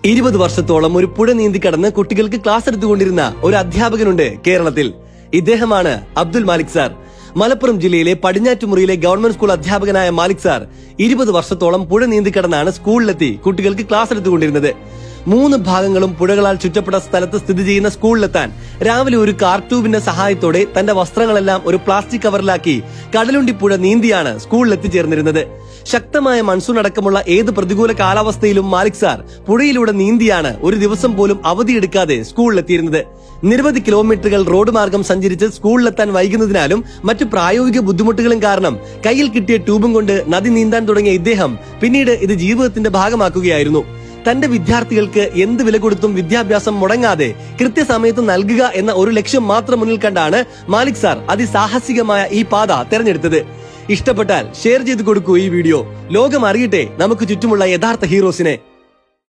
20 വർഷത്തോളം ഒരു പുഴ നീന്തിക്കടന്ന് കുട്ടികൾക്ക് ക്ലാസ് എടുത്തുകൊണ്ടിരുന്ന ഒരു അധ്യാപകനുണ്ട് കേരളത്തിൽ. ഇദ്ദേഹമാണ് അബ്ദുൽ മാലിക് സാർ. മലപ്പുറം ജില്ലയിലെ പടിഞ്ഞാറ്റുമുറിയിലെ ഗവൺമെന്റ് സ്കൂൾ അധ്യാപകനായ മാലിക് സാർ 20 വർഷത്തോളം പുഴ നീന്തിക്കടന്നാണ് സ്കൂളിലെത്തി കുട്ടികൾക്ക് ക്ലാസ് എടുത്തുകൊണ്ടിരുന്നത്. 3 ഭാഗങ്ങളും പുഴകളാൽ ചുറ്റപ്പെട്ട സ്ഥലത്ത് സ്ഥിതി ചെയ്യുന്ന സ്കൂളിലെത്താൻ രാവിലെ ഒരു കാർ ട്യൂബിന്റെ സഹായത്തോടെ തന്റെ വസ്ത്രങ്ങളെല്ലാം ഒരു പ്ലാസ്റ്റിക് കവറിലാക്കി കടലുണ്ടി പുഴ നീന്തിയാണ് സ്കൂളിൽ എത്തിച്ചേർന്നിരുന്നത്. ശക്തമായ മൺസൂൺ അടക്കമുള്ള ഏത് പ്രതികൂല കാലാവസ്ഥയിലും മാലിക് സാർ പുഴയിലൂടെ നീന്തിയാണ് ഒരു ദിവസം പോലും അവധിയെടുക്കാതെ സ്കൂളിലെത്തിയിരുന്നത്. നിരവധി കിലോമീറ്ററുകൾ റോഡ് മാർഗം സഞ്ചരിച്ച് സ്കൂളിലെത്താൻ വൈകുന്നതിനാലും മറ്റു പ്രായോഗിക ബുദ്ധിമുട്ടുകളും കാരണം കയ്യിൽ കിട്ടിയ ട്യൂബും കൊണ്ട് നദി നീന്താൻ തുടങ്ങിയ ഇദ്ദേഹം പിന്നീട് ഇത് ജീവിതത്തിന്റെ ഭാഗമാക്കുകയായിരുന്നു. തന്റെ വിദ്യാർത്ഥികൾക്ക് എന്ത് വില കൊടുത്തും വിദ്യാഭ്യാസം മുടങ്ങാതെ കൃത്യസമയത്ത് നൽകുക എന്ന ഒരു ലക്ഷ്യം മാത്രം മുന്നിൽ കണ്ടാണ് മാലിക് സാർ അതിസാഹസികമായ ഈ പാത തെരഞ്ഞെടുത്തത്. ഇഷ്ടപ്പെട്ടാൽ ഷെയർ ചെയ്ത് കൊടുക്കൂ ഈ വീഡിയോ. ലോകം അറിയട്ടെ നമുക്ക് ചുറ്റുമുള്ള യഥാർത്ഥ ഹീറോസിനെ.